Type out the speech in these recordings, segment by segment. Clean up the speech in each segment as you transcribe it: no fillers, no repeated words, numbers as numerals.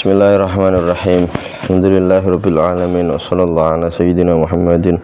Bismillahirrahmanirrahim. Alhamdulillahirabbil alamin wa sallallahu ala sayyidina Muhammadin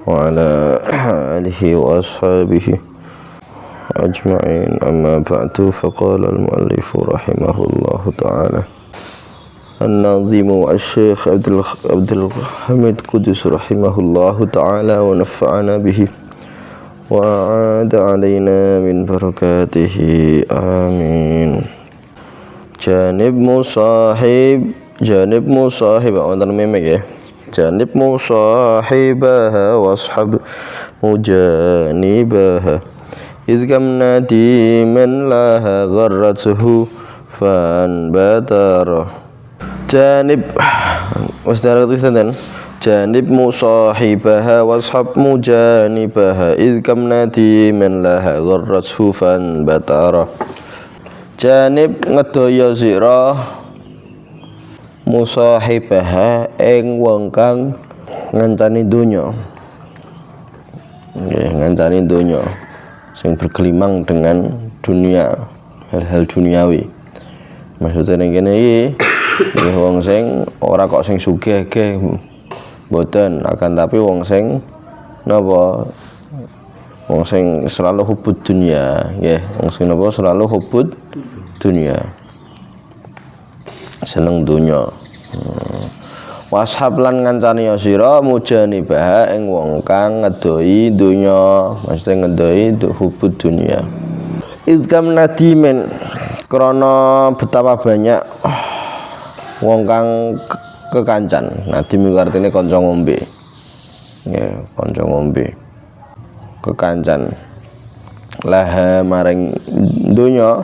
wa ala alihi wa ashabihi ajma'in. Amma ba'du, faqala al-muallif rahimahullahu ta'ala an-nazimu asy-syekh Abdul Hamid Qudus rahimahullahu ta'ala wa nafa'ana bihi wa a'ada alaina min barakatihi, amin. Janib musahib wonten memek ya. Janib musahibaha washab mujanibaha idkam nadiman laha gharrathu fan batara. Janib wasdara tulisan janib musahibaha washab mujanibaha idkam nadiman laha gharrathu fan batara. Janib ngedaya sira musahibaha ing wong kang ngancani donya. Nggih, ngancani donya sing bergelimang dengan dunia, hal-hal duniawi. Maksudnya ning kene iki nggih wong sing ora kok sing sugih-sugih mboten, akan tapi wong sing napa? Wong sing selalu hubud dunia, nggih. Wong sing napa selalu hubud dunia. Seneng dunya. Washab lan ngancani sira mujanibah ing wong kang ngedoi dunya, mesti ngedoi hubud dunia. Idkam nadimen krana betapa banyak wong kang kekancan. Nadim iku artine kanca ngombe. Nggih, kanca ngombe. Kekancan laha maring dunya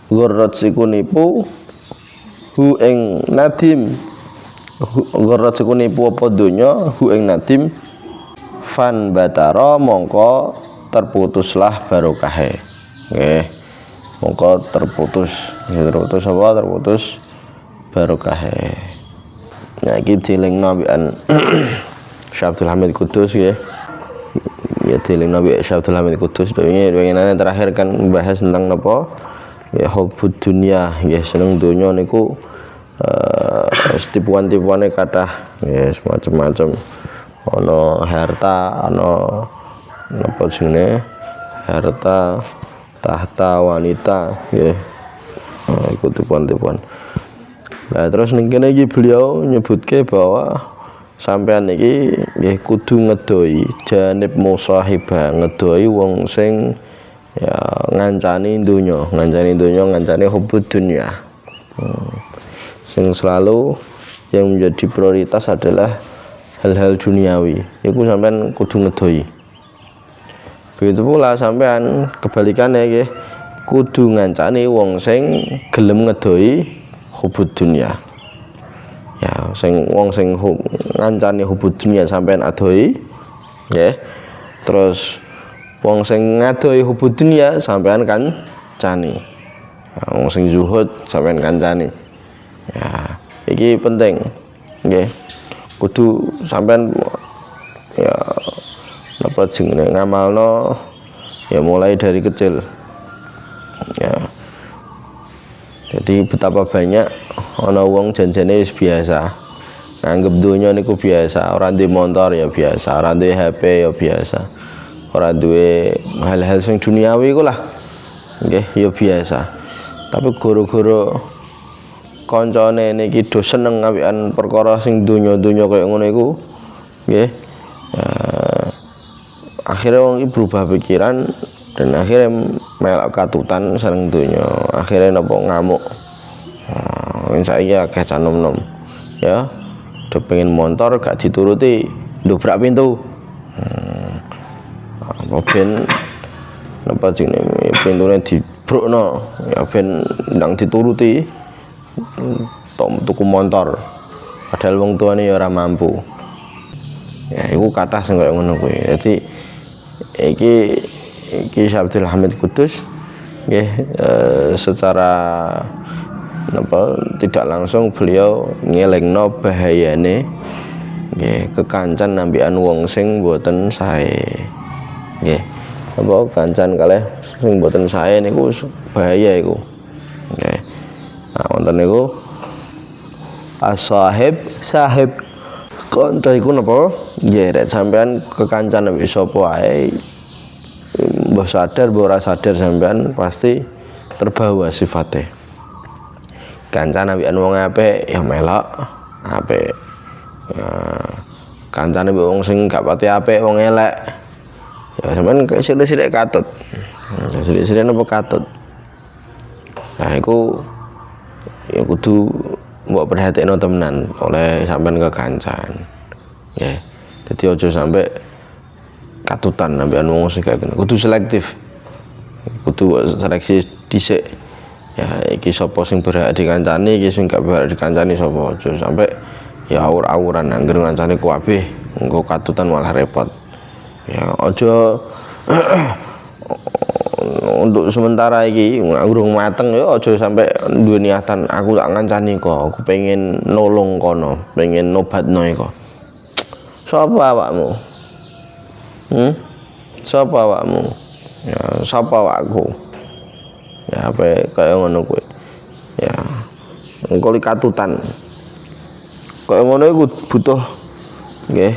ghurrat siku nipu hu ing nadim ghurrat siku nipu apa dunya hu ing nadim fan batara mongko terputuslah barokahe. Nggih, mongko terputus apa terputus barokahe. Nah iki dilingno ambekan Syekh Abdul Hamid Qudus ya. Ya dilingno ambek Syekh Abdul Hamid Qudus. Pengenane terakhir kan membahas tentang apa? Ya hubud dunia, ya seneng donya niku tipuan-tipuane kathah, ya semacam-macam. Ana harta, ana napa jenenge? Harta, tahta, wanita, ya. Iku tipuan-tipuan. Nah, terus ning kene iki beliau nyebutke bahwa sampean iki nggih kudu ngedoi janib musahibah, ngedoi wong sing ya ngancani dunya, ngancani hubud dunya. Sing selalu yang menjadi prioritas adalah hal-hal duniawi. Iku sampean kudu ngedoi. Begitu pula sampean kebalikannya nggih, kudu ngancani wong sing gelem ngedoi hubud dunya. Ya, wong sing ngancani hubud dunya sampean adoi, nggih. Terus wong sing ngadoi hubud dunya sampean kancani. Wong sing zuhud sampean kancani. Ya, iki penting. Nggih. Kudu sampean ya napa jenenge ngamalno ya mulai dari kecil. Ya. Jadi betapa banyak ana wong janjane wis biasa. Nganggep donya niku biasa, ora ndek motor ya biasa, ora ndek HP ya biasa. Ora duwe hal-hal sing duniawi iku lah. Nggih, ya biasa. Tapi goro-goro kancane niki do seneng ambekan perkara sing donya-donya kaya ngono iku, nggih. Akhirnya wong iki berubah pikiran dan akhirnya melok katutan seneng donya. Akhirnya napa ngamuk. Saiki akeh canom-nom. Ya, do pengen motor gak dituruti, ndobrak pintu. Ben napa jenenge pintune dibrukno ya ben ndang dituruti tuku motor padahal wong tuane ya ora mampu. Ya iku kathah sing kaya ngono kuwi. Dadi iki Syekh Abdul Hamid Qudus nggih secara napa tidak langsung beliau ngelingno bahayane nggih kekancan ambekan wong sing mboten sae. Nggih. Apa kancan kalih sing mboten sae niku bahaya iku. Nggih. Nah, wonten niku as-sahib sahib kanca iku napa nggih rek sampean kekancan wis sapa ae mbah sadar mbah ora sadar sampean pasti terbawa sifatnya. Kancan ambekan wong apik ya melok apik. Kancane mbek wong sing gak pati apik wong elek ya sampean sithik-sithik katut. Sithik-sithik napa katut. Nah iku ya kudu mbok perhatekno temenan oleh sampean kekancan. Nggih. Dadi aja sampai katutan ambekan wong sing gak kudu selektif. Kudu seleksi dhisik. Ya iki sapa sing berhak dikancani, iki sing gak berhak dikancani sapa. Aja sampai ya awur-awuran anggere ngancane kabeh engko katutan malah repot. Ya aja untuk sementara iki urung mateng ya aja sampai duwe niatan aku tak ngancani kok, aku pengen nolong kono, pengen nobatno iko. Sapa awakmu? Sapa awakmu? Ya sapa awakku? Ya apa kaya ngono kuwi. Ya engko katutan. Kaya ngono iku butuh nggih.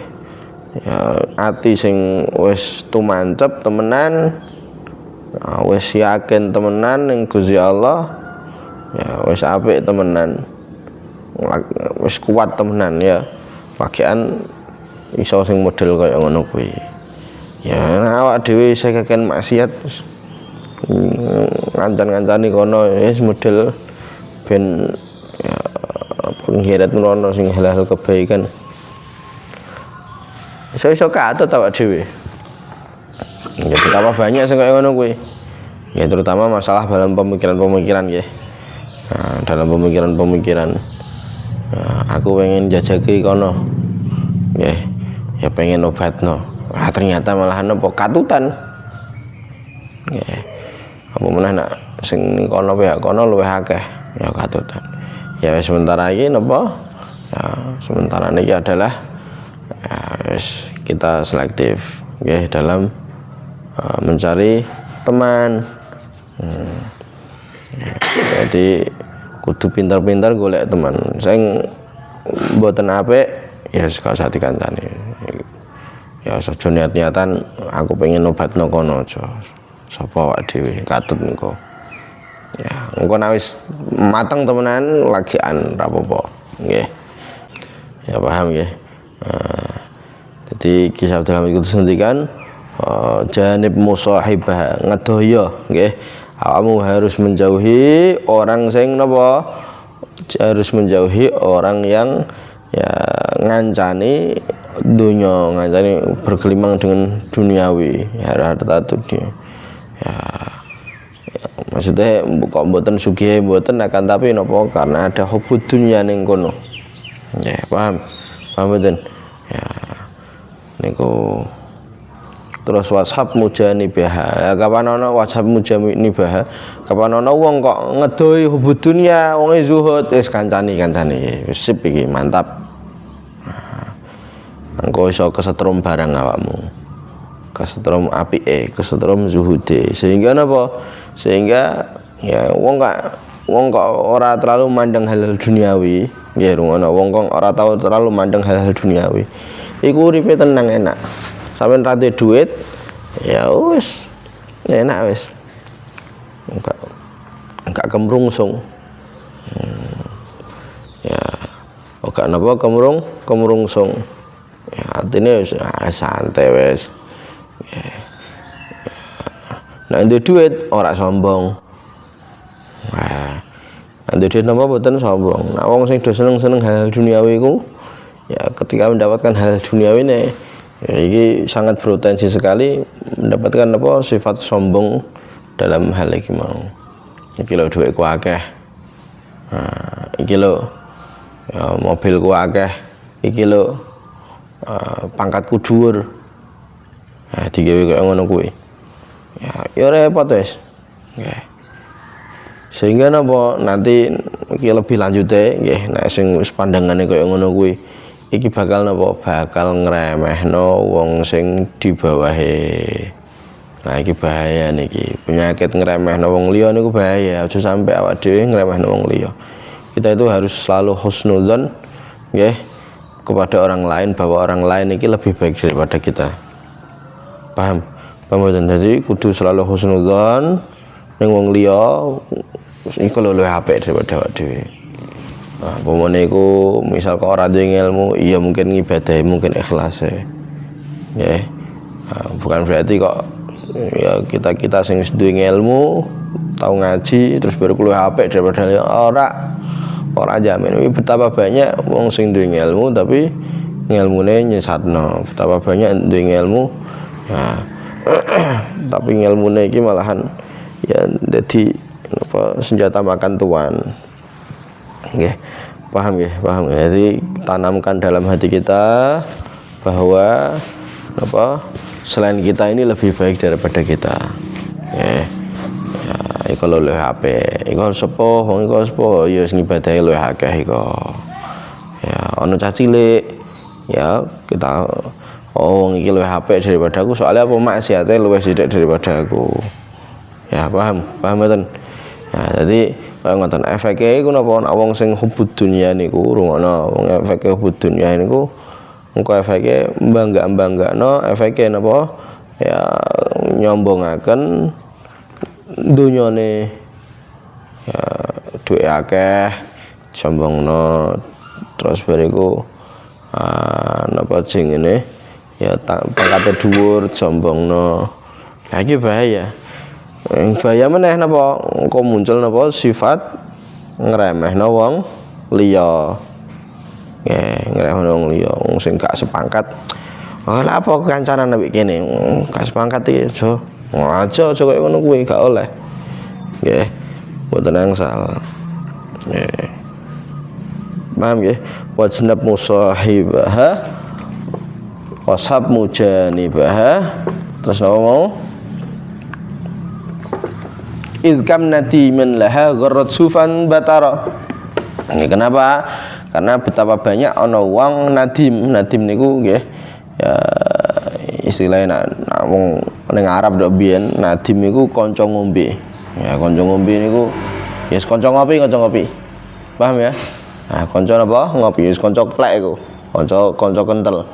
Ya ati sing wis tumancep temenan. Wis yakin temenan ning Gusti Allah. Ya wis apik temenan. Wis kuat temenan ya. Bagian iso sing model kaya ngono kuwi. Ya awak dhewe isih keken maksiat ngancan-ngancani kono wis model ben ya pengirat merono sing hal-hal kebaikan. Iso katut awak dhewe. Ya betapa banyak sing kaya ngono kuwi. Ya terutama masalah dalam pemikiran-pemikiran nggih. Nah, dalam pemikiran-pemikiran aku pengen jajaki kono. Nggih. Ya pengen obatno. Wah ternyata malah napa katutan. Nggih. Apa meneh nak sing ning kono ya kono luwih akeh ya katutan. Ya sementara iki napa? Ya sementara niki adalah ya wis kita selektif nggih dalam mencari teman. Jadi kudu pintar-pintar golek teman sing mboten apik ya gak usah dikancani. Ya aja niat-niatan aku pengen obatno kono aja. Sapa awak dhewe katut engko. Ya, engko nek wis mateng temenan lagian ora apa-apa. Nggih. Ya paham nggih. Jadi kisah dalam itu sentikan janib musahibah ngedoyo nggih. Awakmu harus menjauhi orang sing napa? Harus menjauhi orang yang ya ngancani dunia, ngancani bergelimang dengan duniawi, ya harta dunia. Ya, maksudnya kok mboten sugih mboten akan tapi napa karena ada hubud dunia ning kono. Ya, paham mboten? Ya. Niku terus WhatsApp mujanibah. Ya kapan ana WhatsApp mujanibah, kapan ana wong kok ngedoi hubud dunia, wonge zuhud wis kancani wis sip iki mantap. Engko iso kesetrum barang awakmu. Kesetrum apike, kesetrum zuhude. Sehingga napa? Sehingga ya wong kok ora terlalu mandang hal-hal duniawi, nggih rungono wong kok ora tau terlalu mandang hal-hal duniawi. Iku uripe tenang enak. Sampeyan ra duit, ya wis enak wis. Enggak kemrungsung. Ya, ora napa kemrungsung. Ya artinya wis santai wis. Nek ndek duit ora sombong. Wah. Nek duit napa boten sombong. Nek wong sing do seneng-seneng hal duniawi iku ya ketika mendapatkan hal duniawi ne ya iki sangat berpotensi sekali mendapatkan apa sifat sombong dalam hal iki mau. Iki lho dhuwitku akeh. Nah, iki lho ya mobilku akeh. Iki lho pangkatku dhuwur. Nah, digawe kaya ngono kuwi. Ya repot wis. Nggih. Sehingga napa nanti iki lebih lanjute nggih nek sing wis pandangane kaya ngono kuwi iki bakal napa bakal ngremehno wong sing di bawahe. Nah iki bahaya niki. Penyakit ngremehno wong liya niku bahaya. Aja sampai awak dhewe ngremehno wong liya. kita itu harus selalu husnudzon nggih kepada orang lain, bahwa orang lain ini lebih baik daripada kita. Paham? Jadi kudu selalu husnudzon ning wong liya iku luwih apik daripada awake dhewe. Nah, pomone iku misal kok ora duwe ilmu, iya mungkin ngibadahi, mungkin ikhlas e. Nggih. Nah, bukan berarti kok ya kita sing duwe ilmu, tau ngaji terus baru luwih apik daripada ora jamin. Betapa banyak wong sing duwe ilmu tapi ilmune nyesatno. Betapa banyak duwe ilmu ya tapi ilmune iki malahan ya dadi apa senjata makan tuan. Nggih. Paham nggih? Paham. Jadi tanamkan dalam hati kita bahwa apa selain kita ini lebih baik daripada kita. Nggih. Ya, iku luwih apik. Iku sepuh, wong iku sepuh ya sing ibadahe luwih akeh iku. Ya, ana cah cilik ya kita wong iki luwih apik daripada aku, soalnya apa maksiate luwih sithik daripada aku. Ya, paham? Paham mboten? Nah, jadi kaya ngoten efeke iku napa wong sing hubud dunya niku rungono, wong efeke hubud dunya niku engko efeke bangga-banggano, efeke napa ya nyombongaken dunyane ya duwe akeh sombongno, terus bariku napa jenenge ya pangkate dhuwur sombongno. Lah iki bahaya. Bahaya meneh napa engko muncul napa sifat ngremehno wong liya. Nggih, ngremehno wong liya, wong sing gak sepangkat. Lha apa kancanan ambek kene? Gak sepangkat iki aja koyo ngono kuwi gak oleh. Nggih. Mboten angsal. Nggih. Paham nggih? Wajnab musahibaha wasab mujanibaha. Terus apa mau? Idkam nadiman laha gharrat sufan batara. Nggih, kenapa? Karena betapa banyak ana wong nadim niku nggih. Ya istilahnya wong ning Arab ndok biyen nadim niku kanca ngombe. Ya kanca ngombe niku yes kanca ngopi. Paham ya? Nah, kanca napa? Ngopi, wis kanca klek iku. Kanca kentel.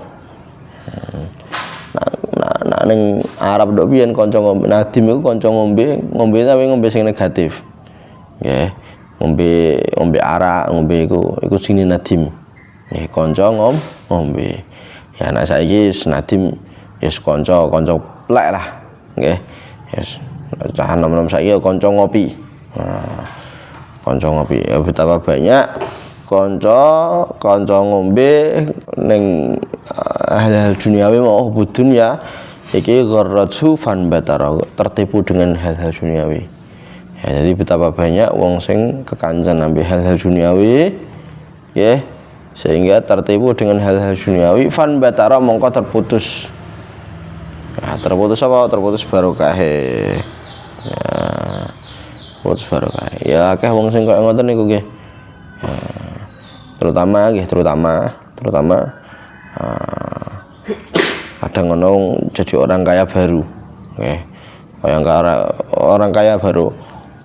Nah ning Arab ndok biyen kanca ngombe, nadim iku kanca ngombe tapi ngombe sing negatif. Nggih. Ngombe arak, ngombe iku sini nadim. Nggih, kanca ngombe. Ya anak saiki nadim yes kanca plek lah. Nggih. Yes. Cah nom-nom saiki kanca ngopi. Nah, kanca ngopi. Ya betapa banyak kanca ngombe ning hal-hal duniawi mau budun ya iki gharratsu fan batara, tertipu dengan hal-hal duniawi. Ya, jadi betapa banyak wong sing kekancan ambil hal-hal duniawi ya, sehingga tertipu dengan hal-hal duniawi, fan batara mongko terputus. Ya, terputus apa? Terputus barokahe. Ya, putus barokah. Ya akeh wong sing koyo ngoten niku nggih. Terutama kadang ono jadi orang kaya baru. Nggih. Orang kaya baru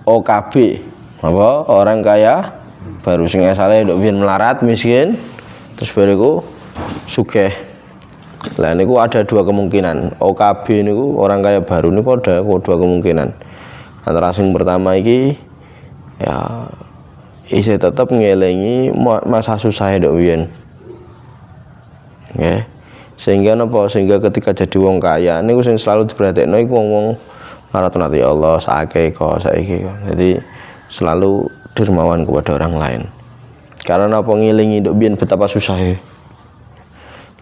OKB. Apa? Orang kaya baru sing asale ndok biyen melarat miskin terus bariku sugih. Lah niku ada dua kemungkinan. OKB niku orang kaya baru niku ada dua kemungkinan. Antara sing pertama iki ya isih tetep ngelengi masa susah ndok biyen. Nggih. Sehingga napa? Sehingga ketika jadi wong kaya niku sing selalu diperhatekno iku wong-wong maratona ya Allah saiki kok. Jadi selalu dermawan kepada orang lain. Karena apa ngelingi ndok biyen betapa susahnya.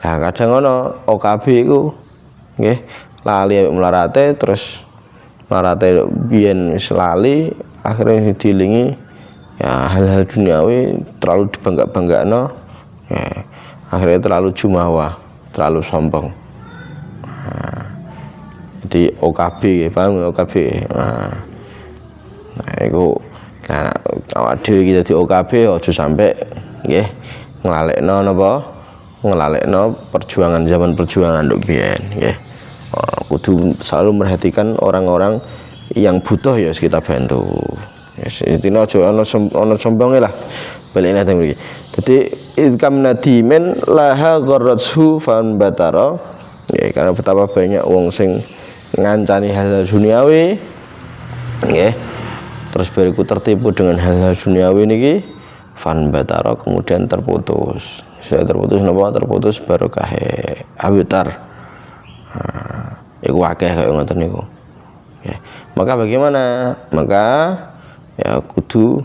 Nah, kadang ono OKB iku nggih lali melarate terus melarate biyen wis lali akhirnya dilingi ya hal-hal duniawi terlalu dibangga-banggakno ya, akhirnya terlalu jumawa, terlalu sombong. Nah, jadi OKB paham OKB. Nah iku nah awak dhewe iki dadi OKB aja sampai nggih nglalekno napa? Nglalekno perjuangan zaman perjuangan nduk biyen nggih. Kudu selalu memperhatikan orang-orang yang butuh ya kita bantu. Yes, intine aja ana sombonge lah. balene teng mriki. Dadi ikam nadimin laha gharrathu fan batara. Ya, karena betapa banyak wong sing ngancani hal-hal duniawi, nggih. Terus bariku tertipu dengan hal-hal duniawi niki, fan batara kemudian terputus. Saya terputus napa? Terputus barokahe awitar. Iku akeh kaya ngoten niku. Ya. Maka bagaimana? Maka ya kudu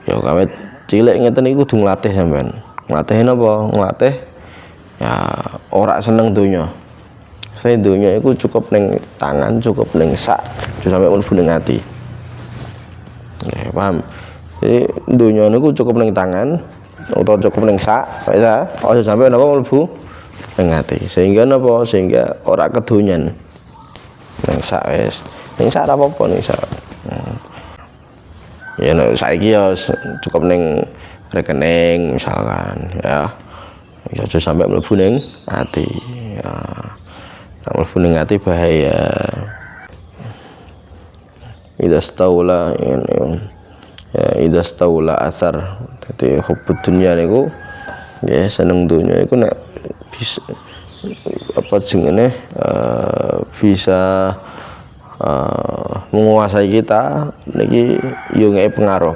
ya kawit cilik ngeten iki kudu nglatih sampean. Nglatih napa? Nglatih ya ora seneng donya. Saya donya iku cukup ning tangan, cukup ning sak, aja sampe mlebu ning ati. Nggih, paham. Jadi donya niku cukup ning tangan utawa cukup ning sak, bisa aja sampe napa mlebu ning ati. Sehingga napa? Sehingga ora kedonyan. Ning sak wis. Ning sak ora apa-apa ning sak. Ya nek saiki ya cukup ning rekening misalkan ya. Aja sampe mlebu ning ati. Ya. Nek mlebu ning ati bahaya. Idza staula ya idza staula asar. Dadi hubbud dunya niku ya seneng dunya iku nek bisa apa jenenge bisa menguasai kita niki yo ngeke pengaruh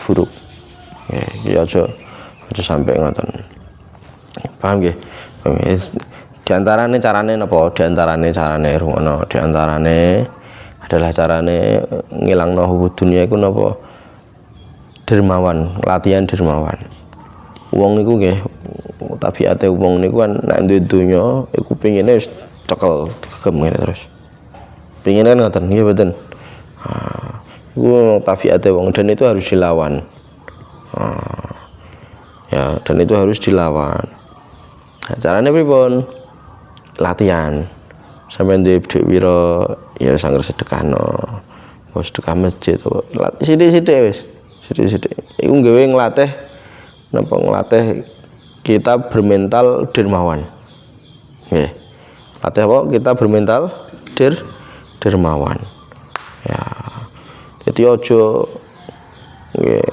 buruk. Ya aja sampai ngoten. Paham nggih? Di antarane carane napa? Di antarane carane rungono, di antarane adalah carane ngilangno hubbud dunya iku napa? Dermawan, latihan dermawan. Wong niku nggih tabiate wong niku kan nek duwe donya iku pengine wis cekel gegem terus. Pengine kan ngoten nggih mboten. Iku tabiate wong dan itu harus dilawan. Ya, dan itu harus dilawan. Nah, carane pripun? Latihan. Sampeyan duwe dhuwit pira ya sangger sedekahno. Wis sedekah masjid to. Sithik-sithik wis. Sithik-sithik. Iku gawe nglatih napa nglatih kita bermental dermawan. Nggih. Latih apa? Kita bermental dermawan. Ya. Jadi aja nggih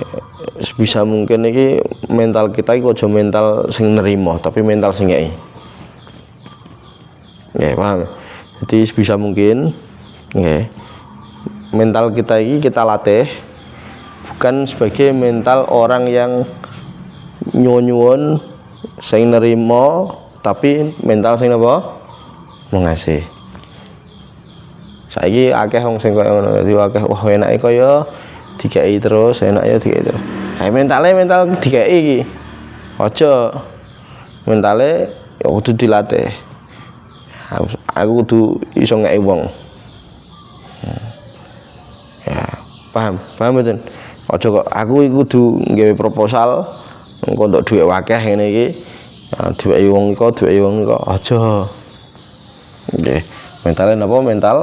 sebisa mungkin iki mental kita iki aja mental sing nerima, tapi mental sing ngeki. Nggih, paham? Jadi sebisa mungkin nggih mental kita iki kita latih bukan sebagai mental orang yang nyuwun sing nerima, tapi mental sing apa? Mengasih. Saiki akeh wong sing koyo ngono, dadi akeh wah enake kaya dikeki terus, enak ya dikeki terus. Mental dikeki iki. Aja mentale ya kudu dilatih. Aku kudu iso ngeki wong. Ya, paham mboten? Aja kok aku iki kudu nggawe proposal engko entuk dhuwit akeh ngene iki. Duweki wong iko aja. Nggih. Mentale napa? Mental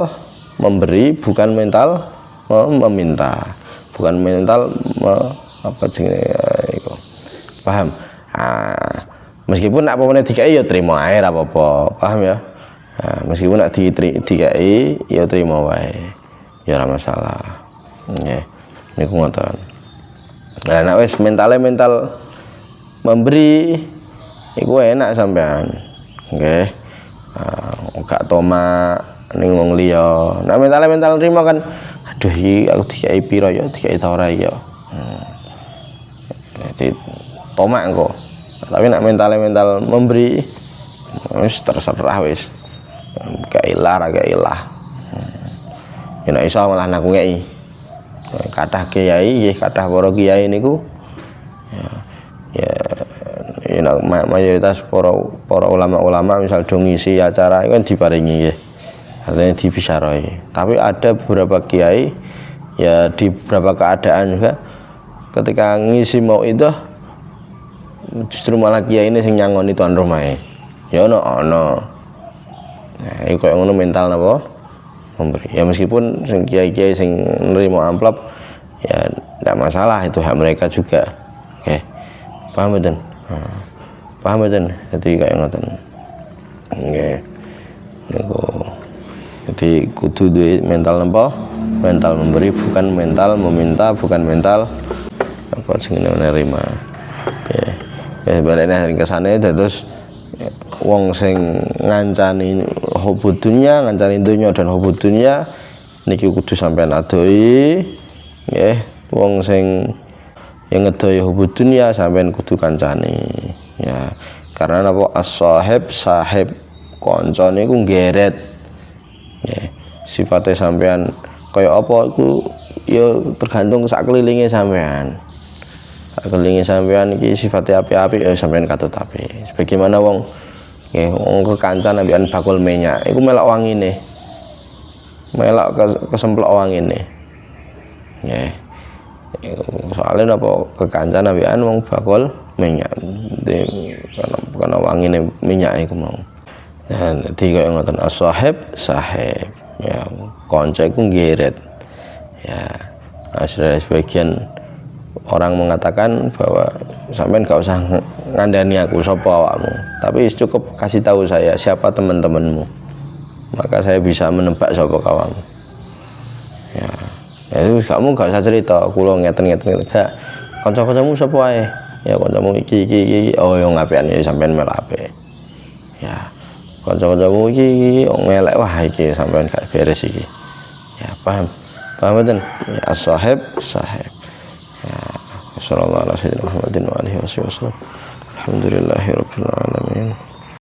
memberi, bukan mental meminta. Bukan mental apa jenenge iku. Paham? Meskipun nek apa-apane dikai ya trimo ae ora apa-apa. Paham ya? Meskipun nek dikai ya trimo wae. Ya ora masalah. Nggih. Niku ngoten. Lah nek wis mental memberi iku enak sampean. Nggih. Gak tomak ning wong liya. Nek mental nrimo kan aduh iki aku dikai pira ya, dikai ta ora ya. Jadi tomak engko. Tapi nek mental memberi wis terserah wis. Gak ilah. Ya nek iso malah aku ngeki. Kathah kiai nggih, kathah para kiai niku ya mayoritas para ulama-ulama misal do ngisi acara itu kan diparingi nggih. Artinya dibisarai. Tapi ada beberapa kiai ya di beberapa keadaan juga ketika ngisi mau itu justru malah kiai ini sing nyangoni tuan rumahe. Ya ono. Nah, iku koyo ngono mental napa? Memberi. Ya meskipun sing kiai-kiai sing nerima amplop ya ndak masalah, itu hak mereka juga. Oke. Paham mboten? Paham mboten? Jadi kayak ngoten. Nggih. Niku. Jadi kudu duwe mental napa? Mental memberi, bukan mental meminta, bukan mental apa jenenge nerima. balene kesane terus wong sing ngancani hubud dunya, ngancani dunya dan hubud dunya niki kudu sampean adoi nggih. Wong sing yang ngedoi hubud dunya sampean kudu kancani ya. Karena apa? As-sahib, sahib kanca niku nggeret nggih. Sifate sampean kaya apa iku ya tergantung sak kelilinge sampean. Kelingi sampean iki sifatnya api-api ya sampean katut api. Sebagaimana wong nggih wong kekancan ambekan bakul minyak iku melok wangine. Melok kesemplok wangine. Nggih. Soalnya napa kekancan ambekan wong bakul minyak. Karena wangine minyak iku mau. Nah, dadi kaya ngoten as-sahib sahib. Ya, kanca iku nggeret. Ya, sebagian orang mengatakan bahwa sampean gak usah ngandani aku sapa awakmu, tapi cukup kasih tahu saya siapa teman-temanmu, maka saya bisa menebak sapa kawanmu. Ya, itu kamu gak usah cerita kula ngeten-ngeten gak. Kanca-kancamu sapa wae? Ya kancamu iki oh yo ngapian ya sampean melok apik. Ya, kanca-kancamu iki ngelek wah iki sampean gak beres iki. Ya, paham mboten? Ya, as-sahib sahib. Ya, sallallahu alaihi wasallam Muhammadin wa alihi wasallam. Alhamdulillahirabbil alamin.